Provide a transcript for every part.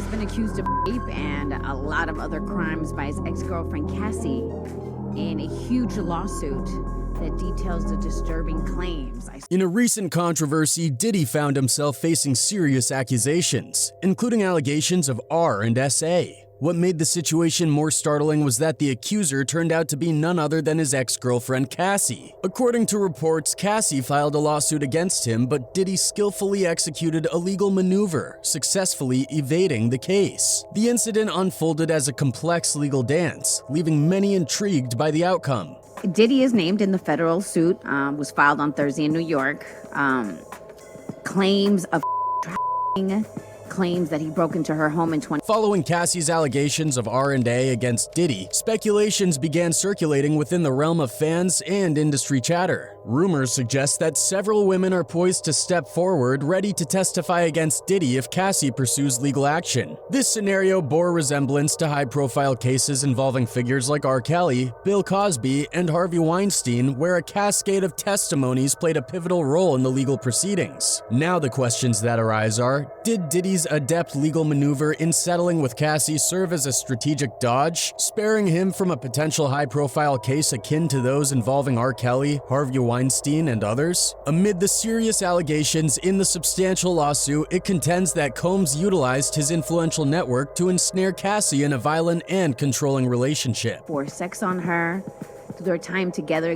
has been accused of rape and a lot of other crimes by his ex-girlfriend Cassie in a huge lawsuit that details the disturbing claims. In a recent controversy, Diddy found himself facing serious accusations, including allegations of R and SA. What made the situation more startling was that the accuser turned out to be none other than his ex-girlfriend Cassie. According to reports, Cassie filed a lawsuit against him, but Diddy skillfully executed a legal maneuver, successfully evading the case. The incident unfolded as a complex legal dance, leaving many intrigued by the outcome. Diddy is named in the federal suit, was filed on Thursday in New York. Claims of claims that he broke into her home in 20... Following Cassie's allegations of R&A against Diddy, speculations began circulating within the realm of fans and industry chatter. Rumors suggest that several women are poised to step forward, ready to testify against Diddy if Cassie pursues legal action. This scenario bore resemblance to high-profile cases involving figures like R. Kelly, Bill Cosby, and Harvey Weinstein, where a cascade of testimonies played a pivotal role in the legal proceedings. Now the questions that arise are, did Diddy's adept legal maneuver in settling with Cassie serve as a strategic dodge, sparing him from a potential high-profile case akin to those involving R. Kelly, Harvey Weinstein, and others? Amid the serious allegations in the substantial lawsuit, it contends that Combs utilized his influential network to ensnare Cassie in a violent and controlling relationship. For sex on her. Through their time together,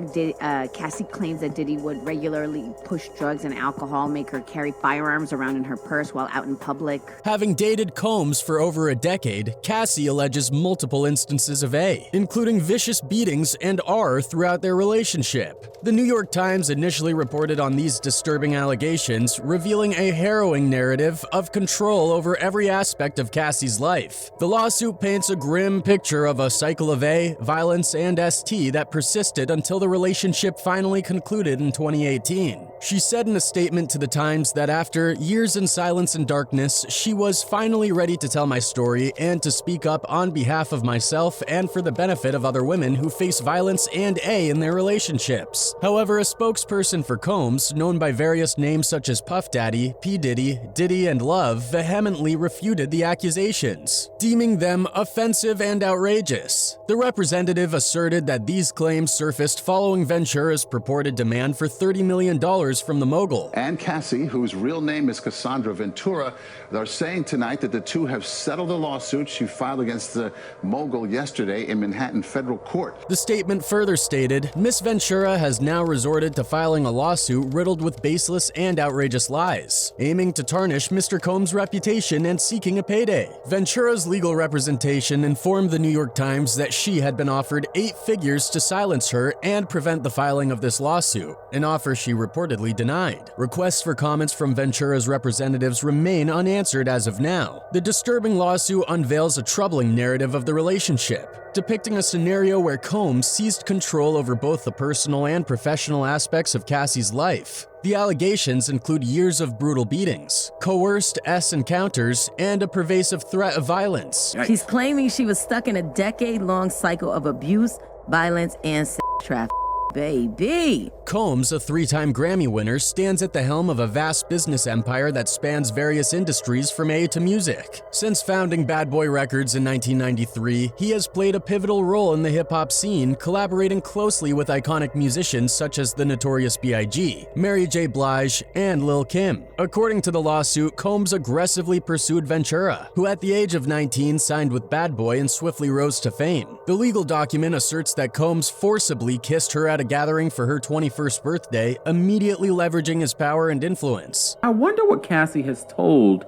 Cassie claims that Diddy would regularly push drugs and alcohol, make her carry firearms around in her purse while out in public. Having dated Combs for over a decade, Cassie alleges multiple instances of A, including vicious beatings and R throughout their relationship. The New York Times initially reported on these disturbing allegations, revealing a harrowing narrative of control over every aspect of Cassie's life. The lawsuit paints a grim picture of a cycle of A, violence, and ST that persisted until the relationship finally concluded in 2018. She said in a statement to the Times that after years in silence and darkness, she was finally ready to tell my story and to speak up on behalf of myself and for the benefit of other women who face violence and A in their relationships. However, a spokesperson for Combs, known by various names such as Puff Daddy, P. Diddy, Diddy, and Love, vehemently refuted the accusations, deeming them offensive and outrageous. The representative asserted that these claims surfaced following Ventura's purported demand for $30 million from the mogul. And Cassie, whose real name is Cassandra Ventura, are saying tonight that the two have settled a lawsuit she filed against the mogul yesterday in Manhattan federal court. The statement further stated, Miss Ventura has now resorted to filing a lawsuit riddled with baseless and outrageous lies, aiming to tarnish Mr. Combs' reputation and seeking a payday. Ventura's legal representation informed the New York Times that she had been offered 8 figures to silence her and prevent the filing of this lawsuit, an offer she reportedly denied. Requests for comments from Ventura's representatives remain unanswered as of now. The disturbing lawsuit unveils a troubling narrative of the relationship, depicting a scenario where Combs seized control over both the personal and professional aspects of Cassie's life. The allegations include years of brutal beatings, coerced S encounters, and a pervasive threat of violence. She's claiming she was stuck in a decade-long cycle of abuse, violence, and sex trafficking. Baby! Combs, a 3-time Grammy winner, stands at the helm of a vast business empire that spans various industries from A to music. Since founding Bad Boy Records in 1993, he has played a pivotal role in the hip-hop scene, collaborating closely with iconic musicians such as the Notorious B.I.G., Mary J. Blige, and Lil' Kim. According to the lawsuit, Combs aggressively pursued Ventura, who at the age of 19 signed with Bad Boy and swiftly rose to fame. The legal document asserts that Combs forcibly kissed her at a gathering for her 21st birthday, immediately leveraging his power and influence. I wonder what Cassie has told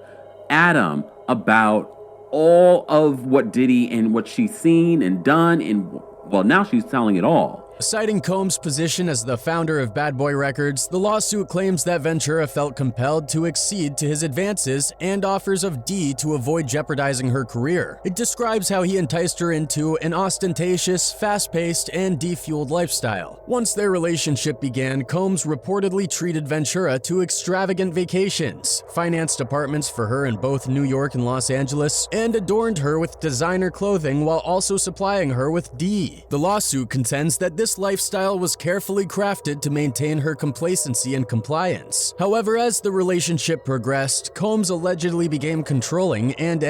Adam about all of what Diddy and what she's seen and done, and well, now she's telling it all. Citing Combs' position as the founder of Bad Boy Records, the lawsuit claims that Ventura felt compelled to accede to his advances and offers of D to avoid jeopardizing her career. It describes how he enticed her into an ostentatious, fast-paced, and defueled lifestyle. Once their relationship began, Combs reportedly treated Ventura to extravagant vacations, financed apartments for her in both New York and Los Angeles, and adorned her with designer clothing while also supplying her with D. The lawsuit contends that this this lifestyle was carefully crafted to maintain her complacency and compliance. However, as the relationship progressed, Combs allegedly became controlling and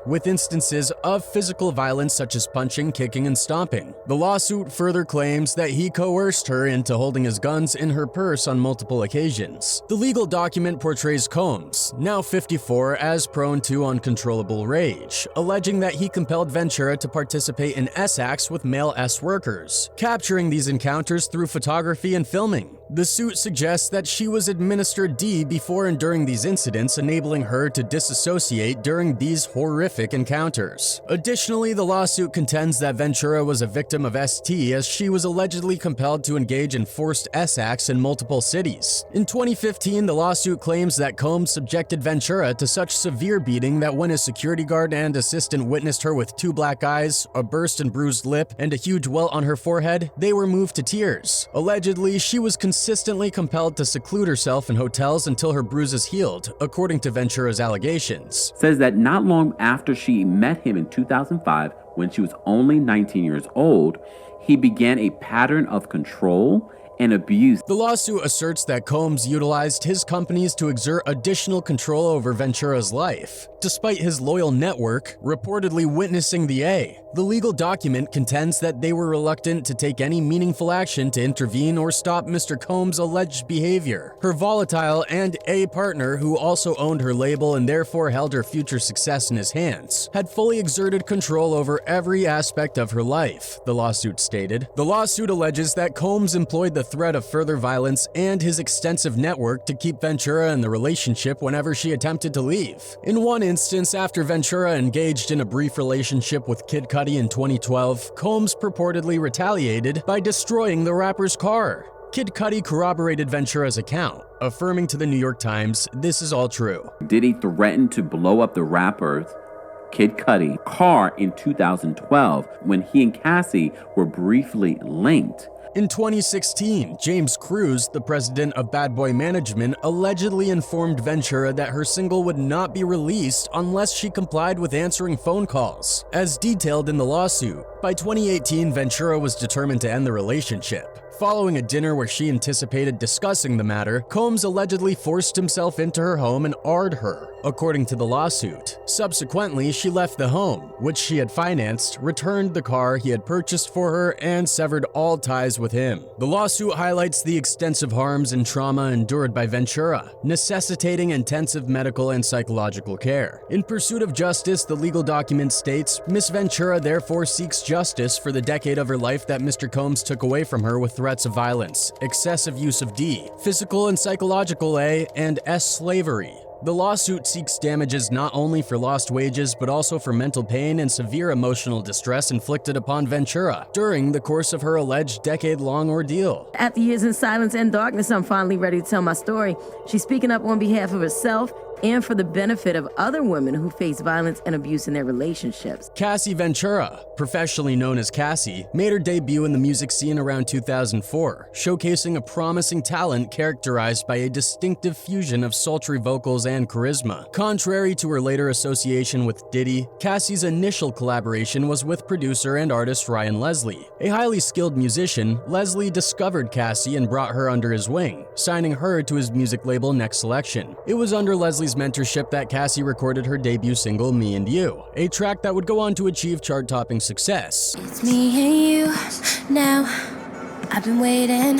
with instances of physical violence such as punching, kicking, and stomping. The lawsuit further claims that he coerced her into holding his guns in her purse on multiple occasions. The legal document portrays Combs, now 54, as prone to uncontrollable rage, alleging that he compelled Ventura to participate in S-acts with male S workers, capturing these encounters through photography and filming. The suit suggests that she was administered D before and during these incidents, enabling her to disassociate during these horrific encounters. Additionally, the lawsuit contends that Ventura was a victim of ST as she was allegedly compelled to engage in forced S-acts in multiple cities. In 2015, the lawsuit claims that Combs subjected Ventura to such severe beating that when his security guard and assistant witnessed her with 2 black eyes, a burst and bruised lip, and a huge welt on her forehead, they were moved to tears. Allegedly, she was consistently compelled to seclude herself in hotels until her bruises healed, according to Ventura's allegations. Says that not long after she met him in 2005, when she was only 19 years old, he began a pattern of control and abuse. The lawsuit asserts that Combs utilized his companies to exert additional control over Ventura's life, despite his loyal network reportedly witnessing the A. The legal document contends that they were reluctant to take any meaningful action to intervene or stop Mr. Combs' alleged behavior. Her volatile and A partner, who also owned her label and therefore held her future success in his hands, had fully exerted control over every aspect of her life, the lawsuit stated. The lawsuit alleges that Combs employed the threat of further violence and his extensive network to keep Ventura in the relationship whenever she attempted to leave. In one instance, after Ventura engaged in a brief relationship with Kid Cudi in 2012, Combs purportedly retaliated by destroying the rapper's car. Kid Cudi corroborated Ventura's account, affirming to the New York Times this is all true. Diddy threatened to blow up the rapper's Kid Cudi car in 2012 when he and Cassie were briefly linked. In 2016, James Cruz, the president of Bad Boy Management, allegedly informed Ventura that her single would not be released unless she complied with answering phone calls, as detailed in the lawsuit. By 2018, Ventura was determined to end the relationship. Following a dinner where she anticipated discussing the matter, Combs allegedly forced himself into her home and AR'd her, according to the lawsuit. Subsequently, she left the home, which she had financed, returned the car he had purchased for her, and severed all ties with him. The lawsuit highlights the extensive harms and trauma endured by Ventura, necessitating intensive medical and psychological care. In pursuit of justice, the legal document states, Miss Ventura therefore seeks justice for the decade of her life that Mr. Combs took away from her with threats of violence, excessive use of D, physical and psychological A, and S slavery. The lawsuit seeks damages not only for lost wages but also for mental pain and severe emotional distress inflicted upon Ventura during the course of her alleged decade-long ordeal. After years in silence and darkness, I'm finally ready to tell my story. She's speaking up on behalf of herself and for the benefit of other women who face violence and abuse in their relationships. Cassie Ventura, professionally known as Cassie, made her debut in the music scene around 2004, showcasing a promising talent characterized by a distinctive fusion of sultry vocals and charisma. Contrary to her later association with Diddy, Cassie's initial collaboration was with producer and artist Ryan Leslie. A highly skilled musician, Leslie discovered Cassie and brought her under his wing, signing her to his music label Next Selection. It was under Leslie's mentorship that Cassie recorded her debut single Me and You, a track that would go on to achieve chart-topping success. It's me and you now. I've been waiting.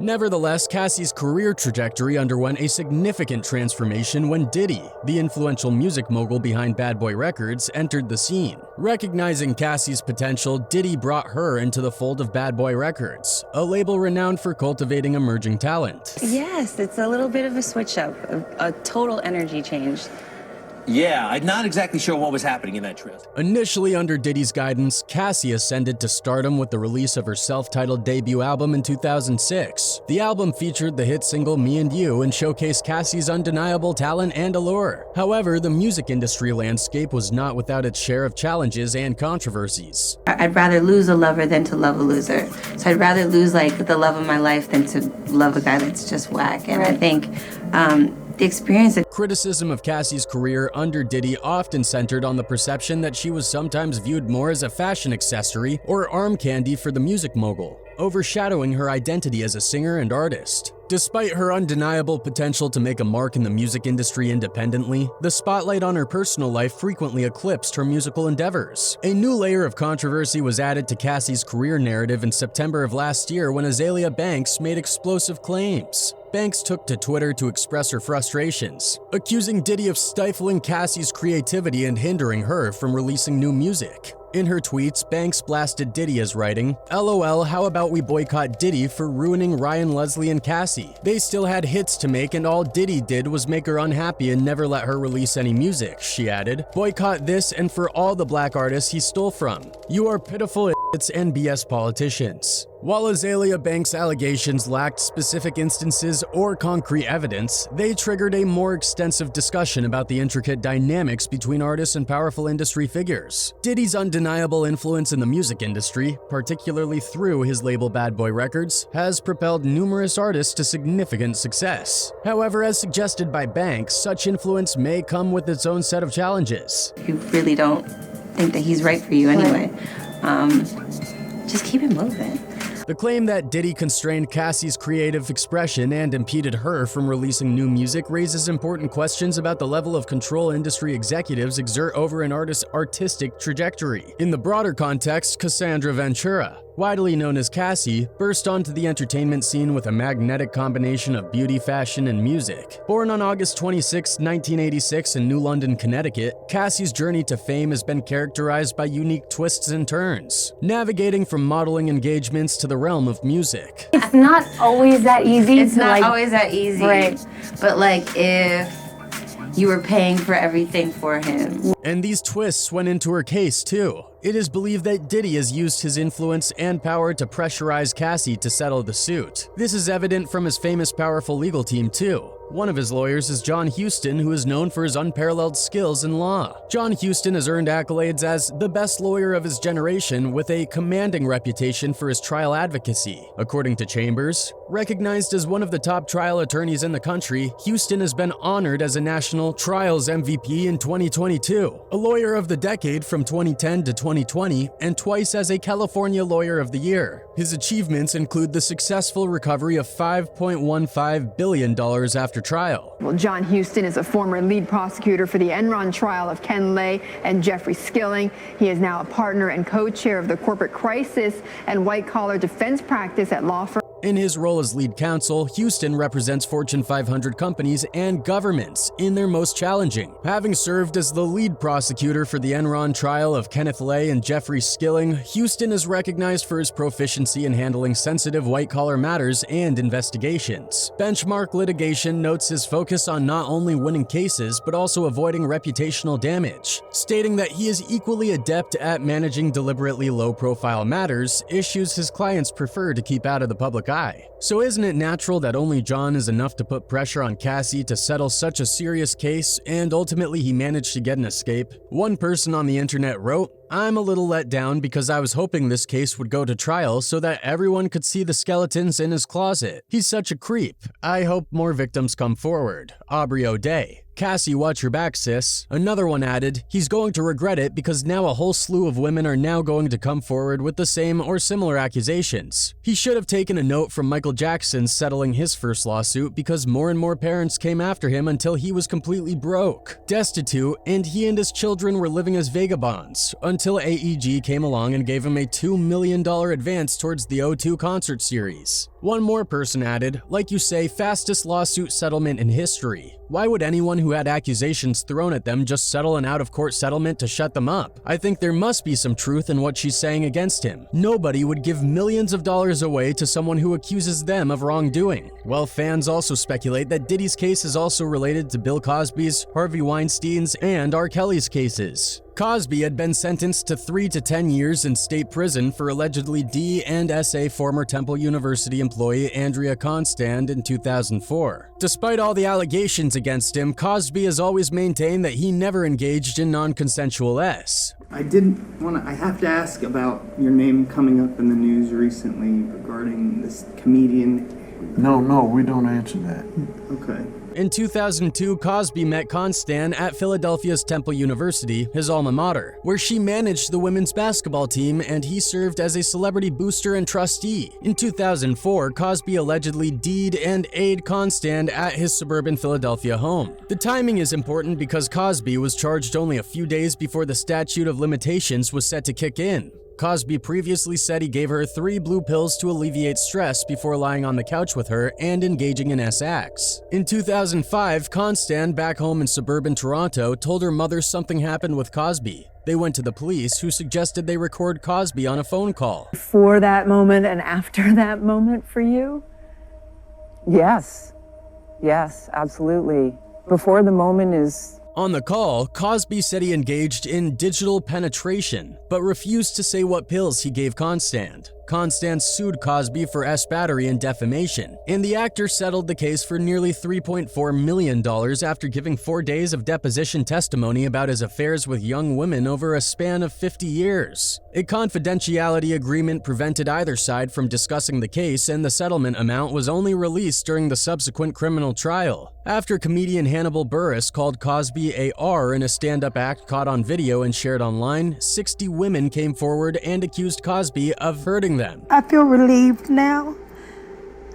Nevertheless, Cassie's career trajectory underwent a significant transformation when Diddy, the influential music mogul behind Bad Boy Records, entered the scene. Recognizing Cassie's potential, Diddy brought her into the fold of Bad Boy Records, a label renowned for cultivating emerging talent. Yes, it's a little bit of a switch up, a total energy change. Yeah, I'm not exactly sure what was happening in that trip. Initially under Diddy's guidance, Cassie ascended to stardom with the release of her self-titled debut album in 2006. The album featured the hit single Me and You and showcased Cassie's undeniable talent and allure. However, the music industry landscape was not without its share of challenges and controversies. I'd rather lose a lover than to love a loser. So I'd rather lose like the love of my life than to love a guy that's just whack. And I think the experience of criticism of Cassie's career under Diddy often centered on the perception that she was sometimes viewed more as a fashion accessory or arm candy for the music mogul. overshadowing her identity as a singer and artist. Despite her undeniable potential to make a mark in the music industry independently, the spotlight on her personal life frequently eclipsed her musical endeavors. A new layer of controversy was added to Cassie's career narrative in September of last year when Azealia Banks made explosive claims. Banks took to Twitter to express her frustrations, accusing Diddy of stifling Cassie's creativity and hindering her from releasing new music. In her tweets, Banks blasted Diddy as writing, "LOL, how about we boycott Diddy for ruining Ryan Leslie and Cassie? They still had hits to make and all Diddy did was make her unhappy and never let her release any music," she added. "Boycott this and for all the black artists he stole from. You are pitiful idiots and BS politicians." While Azealia Banks' allegations lacked specific instances or concrete evidence, they triggered a more extensive discussion about the intricate dynamics between artists and powerful industry figures. Diddy's undeniable influence in the music industry, particularly through his label Bad Boy Records, has propelled numerous artists to significant success. However, as suggested by Banks, such influence may come with its own set of challenges. You really don't think that he's right for you anyway. Just keep it moving. The claim that Diddy constrained Cassie's creative expression and impeded her from releasing new music raises important questions about the level of control industry executives exert over an artist's artistic trajectory. In the broader context, Cassandra Ventura, widely known as Cassie, burst onto the entertainment scene with a magnetic combination of beauty, fashion, and music. Born on August 26, 1986 in New London, Connecticut, Cassie's journey to fame has been characterized by unique twists and turns, navigating from modeling engagements to the realm of music. It's not always that easy. It's not always that easy. Right. But like if you were paying for everything for him. And these twists went into her case too. It is believed that Diddy has used his influence and power to pressurize Cassie to settle the suit. This is evident from his famous powerful legal team too. One of his lawyers is John Huston, who is known for his unparalleled skills in law. John Huston has earned accolades as the best lawyer of his generation with a commanding reputation for his trial advocacy. According to Chambers, recognized as one of the top trial attorneys in the country, Huston has been honored as a National Trials MVP in 2022, a Lawyer of the Decade from 2010 to 2020, and twice as a California Lawyer of the Year. His achievements include the successful recovery of $5.15 billion after trial. Well, John Huston is a former lead prosecutor for the Enron trial of Ken Lay and Jeffrey Skilling. He is now a partner and co-chair of the corporate crisis and white-collar defense practice at law firm. In his role as lead counsel, Huston represents Fortune 500 companies and governments in their most challenging. Having served as the lead prosecutor for the Enron trial of Kenneth Lay and Jeffrey Skilling, Huston is recognized for his proficiency in handling sensitive white-collar matters and investigations. Benchmark Litigation notes his focus on not only winning cases, but also avoiding reputational damage, stating that he is equally adept at managing deliberately low-profile matters, issues his clients prefer to keep out of the public eye. So isn't it natural that only John is enough to put pressure on Cassie to settle such a serious case, and ultimately he managed to get an escape? One person on the internet wrote, "I'm a little let down because I was hoping this case would go to trial so that everyone could see the skeletons in his closet. He's such a creep. I hope more victims come forward." Aubrey O'Day. "Cassie, watch your back, sis." Another one added, "He's going to regret it because now a whole slew of women are now going to come forward with the same or similar accusations. He should have taken a note from Michael Jackson settling his first lawsuit because more and more parents came after him until he was completely broke, destitute, and he and his children were living as vagabonds until AEG came along and gave him a $2 million advance towards the O2 concert series." One more person added, "Like you say, fastest lawsuit settlement in history. Why would anyone who had accusations thrown at them just settle an out-of-court settlement to shut them up? I think there must be some truth in what she's saying against him. Nobody would give millions of dollars away to someone who accuses them of wrongdoing." Well, fans also speculate that Diddy's case is also related to Bill Cosby's, Harvey Weinstein's, and R. Kelly's cases. Cosby had been sentenced to 3 to 10 years in state prison for allegedly D&SA former Temple University employee Andrea Constand in 2004. Despite all the allegations against him, Cosby has always maintained that he never engaged in non-consensual S. I have to ask about your name coming up in the news recently regarding this comedian. No, we don't answer that. Okay. In 2002, Cosby met Constand at Philadelphia's Temple University, his alma mater, where she managed the women's basketball team and he served as a celebrity booster and trustee. In 2004, Cosby allegedly D'd and A'd Constand at his suburban Philadelphia home. The timing is important because Cosby was charged only a few days before the statute of limitations was set to kick in. Cosby previously said he gave her 3 blue pills to alleviate stress before lying on the couch with her and engaging in acts. In 2005, Constand, back home in suburban Toronto, told her mother something happened with Cosby. They went to the police, who suggested they record Cosby on a phone call. Before that moment and after that moment for you? Yes. Yes, absolutely. Before the moment is... On the call, Cosby said he engaged in digital penetration, but refused to say what pills he gave Constand. Constand sued Cosby for battery and defamation, and the actor settled the case for nearly $3.4 million after giving 4 days of deposition testimony about his affairs with young women over a span of 50 years. A confidentiality agreement prevented either side from discussing the case, and the settlement amount was only released during the subsequent criminal trial. After comedian Hannibal Buress called Cosby a R in a stand-up act caught on video and shared online, 60 women came forward and accused Cosby of hurting them. I feel relieved now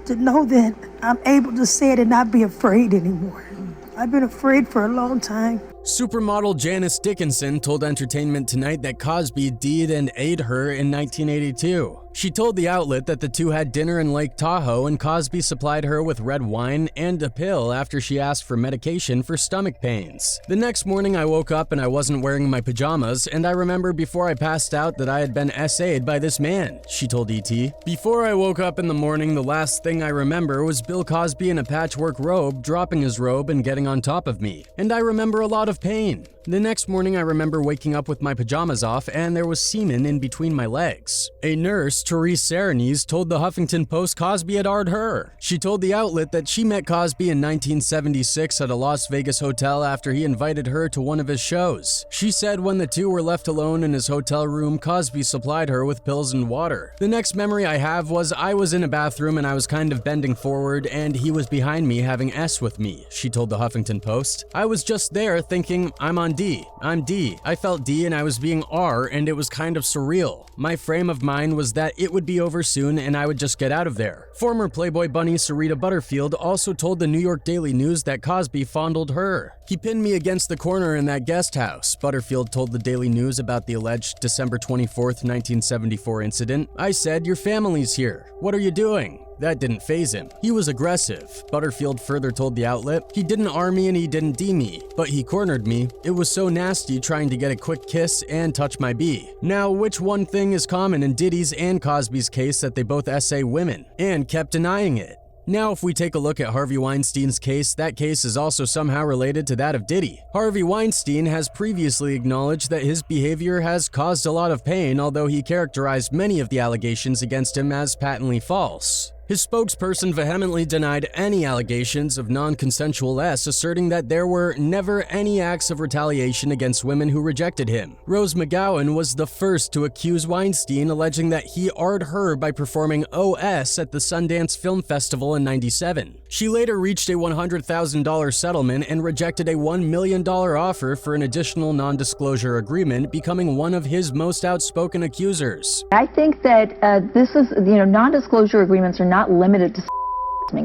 to know that I'm able to say it and not be afraid anymore. I've been afraid for a long time. Supermodel Janice Dickinson told Entertainment Tonight that Cosby D'd and A'd her in 1982. She told the outlet that the two had dinner in Lake Tahoe and Cosby supplied her with red wine and a pill after she asked for medication for stomach pains. The next morning I woke up and I wasn't wearing my pajamas, and I remember before I passed out that I had been SA'd by this man, she told ET. Before I woke up in the morning, the last thing I remember was Bill Cosby in a patchwork robe dropping his robe and getting on top of me, and I remember a lot of pain. The next morning I remember waking up with my pajamas off and there was semen in between my legs. A nurse, Therese Serenese, told the Huffington Post Cosby had R'd her. She told the outlet that she met Cosby in 1976 at a Las Vegas hotel after he invited her to one of his shows. She said when the two were left alone in his hotel room, Cosby supplied her with pills and water. The next memory I have was I was in a bathroom and I was kind of bending forward and he was behind me having S with me, she told the Huffington Post. I was just there thinking, I'm on D. I'm D. I felt D and I was being R and it was kind of surreal. My frame of mind was that it would be over soon and I would just get out of there. Former Playboy bunny Sarita Butterfield also told the New York Daily News that Cosby fondled her. He pinned me against the corner in that guest house, Butterfield told the Daily News about the alleged December 24th, 1974 incident. I said, your family's here. What are you doing? That didn't faze him. He was aggressive. Butterfield further told the outlet, he didn't R me and he didn't D me, but he cornered me. It was so nasty trying to get a quick kiss and touch my B. Now, which one thing is common in Diddy's and Cosby's case that they both SA women, and kept denying it? Now, if we take a look at Harvey Weinstein's case, that case is also somehow related to that of Diddy. Harvey Weinstein has previously acknowledged that his behavior has caused a lot of pain, although he characterized many of the allegations against him as patently false. His spokesperson vehemently denied any allegations of non-consensual S, asserting that there were never any acts of retaliation against women who rejected him. Rose McGowan was the first to accuse Weinstein, alleging that he R'd her by performing OS at the Sundance Film Festival in '97. She later reached a $100,000 settlement and rejected a $1 million offer for an additional non-disclosure agreement, becoming one of his most outspoken accusers. I think that this is, non-disclosure agreements are not limited to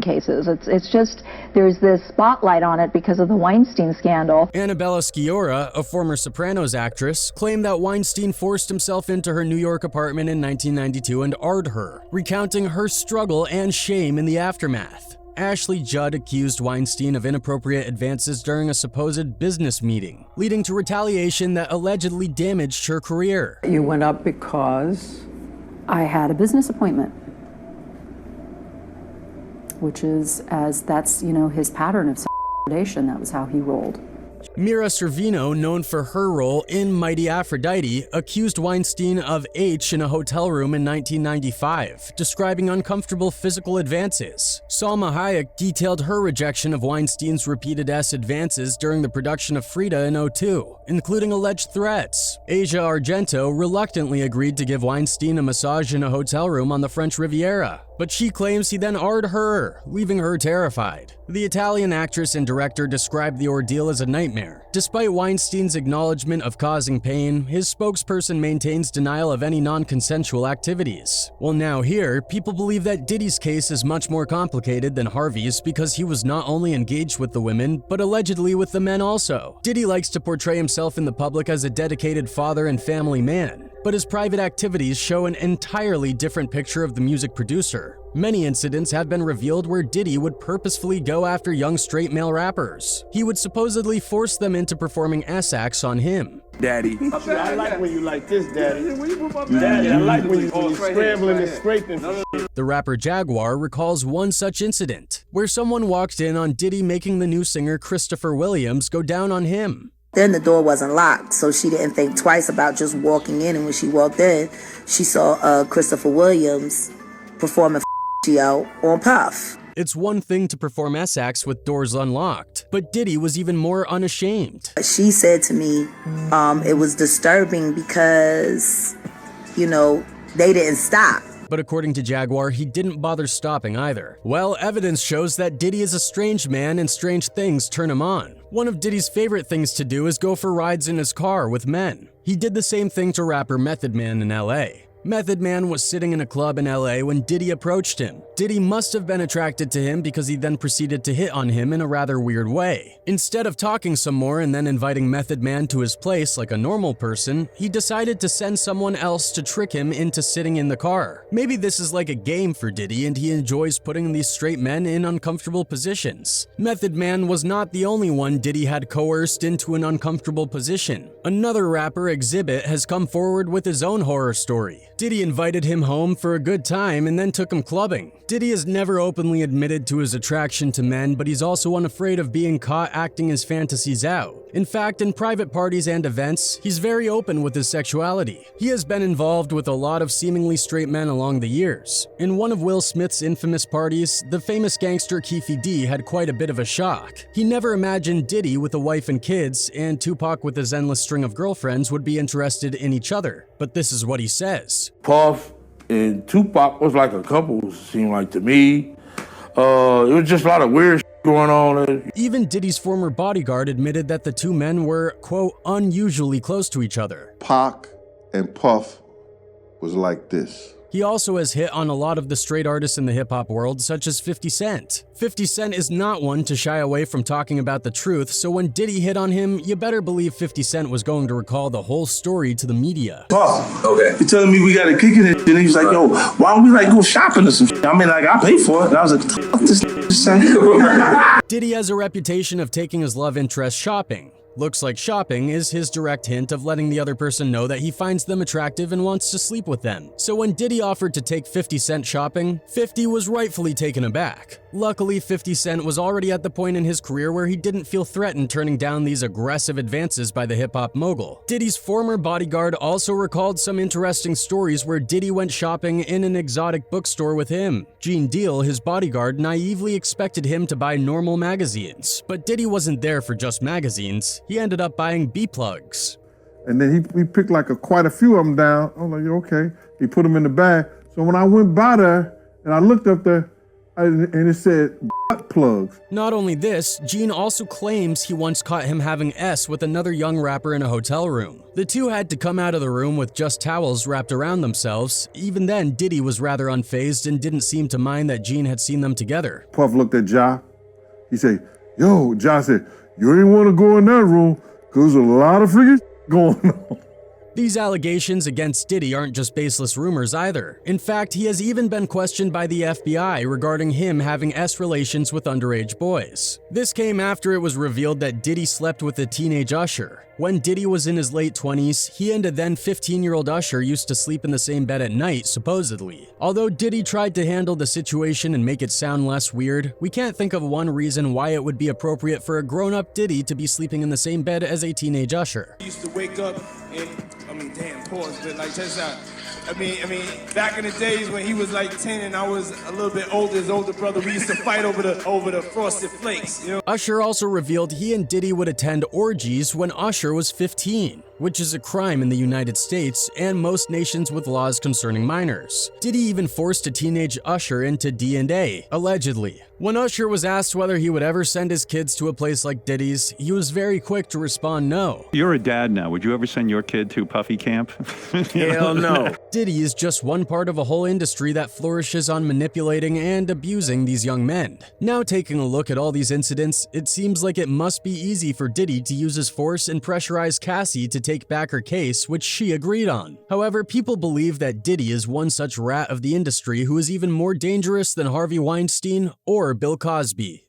cases. It's just there's this spotlight on it because of the Weinstein scandal. Annabella Sciorra, a former Sopranos actress, claimed that Weinstein forced himself into her New York apartment in 1992 and R'd her, recounting her struggle and shame in the aftermath. Ashley Judd accused Weinstein of inappropriate advances during a supposed business meeting, leading to retaliation that allegedly damaged her career. You went up because? I had a business appointment, which is, that's his pattern of predation. That was how he rolled. Mira Sorvino, known for her role in Mighty Aphrodite, accused Weinstein of H in a hotel room in 1995, describing uncomfortable physical advances. Salma Hayek detailed her rejection of Weinstein's repeated S advances during the production of Frida in '02, including alleged threats. Asia Argento reluctantly agreed to give Weinstein a massage in a hotel room on the French Riviera. but she claims he then R'd her, leaving her terrified. The Italian actress and director described the ordeal as a nightmare. Despite Weinstein's acknowledgement of causing pain, his spokesperson maintains denial of any non-consensual activities. Well, now here, people believe that Diddy's case is much more complicated than Harvey's because he was not only engaged with the women, but allegedly with the men also. Diddy likes to portray himself in the public as a dedicated father and family man, but his private activities show an entirely different picture of the music producer. Many incidents have been revealed where Diddy would purposefully go after young straight male rappers. He would supposedly force them into performing S-acts on him. Daddy. I like when you like this, Daddy. Daddy, I like when you're scrambling and scraping. The rapper Jaguar recalls one such incident, where someone walked in on Diddy making the new singer Christopher Williams go down on him. Then the door wasn't locked, so she didn't think twice about just walking in, and when she walked in, she saw Christopher Williams performing out on Puff. It's one thing to perform S-acts with doors unlocked, but Diddy was even more unashamed. She said to me, it was disturbing because, they didn't stop. But according to Jaguar, he didn't bother stopping either. Well, evidence shows that Diddy is a strange man and strange things turn him on. One of Diddy's favorite things to do is go for rides in his car with men. He did the same thing to rapper Method Man in LA. Method Man was sitting in a club in LA when Diddy approached him. Diddy must have been attracted to him because he then proceeded to hit on him in a rather weird way. Instead of talking some more and then inviting Method Man to his place like a normal person, he decided to send someone else to trick him into sitting in the car. Maybe this is like a game for Diddy and he enjoys putting these straight men in uncomfortable positions. Method Man was not the only one Diddy had coerced into an uncomfortable position. Another rapper, Exhibit, has come forward with his own horror story. Diddy invited him home for a good time and then took him clubbing. Diddy has never openly admitted to his attraction to men, but he's also unafraid of being caught acting his fantasies out. In fact, in private parties and events, he's very open with his sexuality. He has been involved with a lot of seemingly straight men along the years. In one of Will Smith's infamous parties, the famous gangster Keefe D had quite a bit of a shock. He never imagined Diddy with a wife and kids, and Tupac with his endless string of girlfriends would be interested in each other. But this is what he says. Puff and Tupac was like a couple, seemed like to me. It was just a lot of weird going on. Even Diddy's former bodyguard admitted that the two men were, quote, unusually close to each other. Pac and Puff was like this. He also has hit on a lot of the straight artists in the hip-hop world, such as 50 Cent. 50 Cent is not one to shy away from talking about the truth, so when Diddy hit on him, you better believe 50 Cent was going to recall the whole story to the media. Oh, okay. You're telling me we got to kick it and he's like, yo, why don't we go shopping or some shit? I mean, I pay for it. And I was like, fuck this shit. Diddy has a reputation of taking his love interest shopping. Looks like shopping is his direct hint of letting the other person know that he finds them attractive and wants to sleep with them. So when Diddy offered to take 50 Cent shopping, 50 was rightfully taken aback. Luckily, 50 Cent was already at the point in his career where he didn't feel threatened turning down these aggressive advances by the hip-hop mogul. Diddy's former bodyguard also recalled some interesting stories where Diddy went shopping in an exotic bookstore with him. Gene Deal, his bodyguard, naively expected him to buy normal magazines, but Diddy wasn't there for just magazines. He ended up buying B-plugs. And then he picked quite a few of them down. I was like, okay. He put them in the bag. So when I went by there and I looked up there, and it said butt plugs. Not only this, Gene also claims he once caught him having S with another young rapper in a hotel room. The two had to come out of the room with just towels wrapped around themselves. Even then, Diddy was rather unfazed and didn't seem to mind that Gene had seen them together. Puff looked at Ja. He said, yo, Ja said, you ain't want to go in that room because there's a lot of freaking going on. These allegations against Diddy aren't just baseless rumors either. In fact, he has even been questioned by the FBI regarding him having S relations with underage boys. This came after it was revealed that Diddy slept with a teenage usher. When Diddy was in his late 20s, he and a then 15-year-old usher used to sleep in the same bed at night, supposedly. Although Diddy tried to handle the situation and make it sound less weird, we can't think of one reason why it would be appropriate for a grown-up Diddy to be sleeping in the same bed as a teenage usher. I used to wake up and, pause, but check out. I mean, back in the days when he was 10 and I was a little bit older, his older brother, we used to fight over the frosted flakes, you know? Usher also revealed he and Diddy would attend orgies when Usher was 15. which is a crime in the United States and most nations with laws concerning minors. Diddy even forced a teenage usher into D&A, allegedly. When Usher was asked whether he would ever send his kids to a place like Diddy's, he was very quick to respond no. You're a dad now. Would you ever send your kid to Puffy Camp? Hell no. Diddy is just one part of a whole industry that flourishes on manipulating and abusing these young men. Now taking a look at all these incidents, it seems like it must be easy for Diddy to use his force and pressurize Cassie to take back her case, which she agreed on. However, people believe that Diddy is one such rat of the industry who is even more dangerous than Harvey Weinstein or Bill Cosby.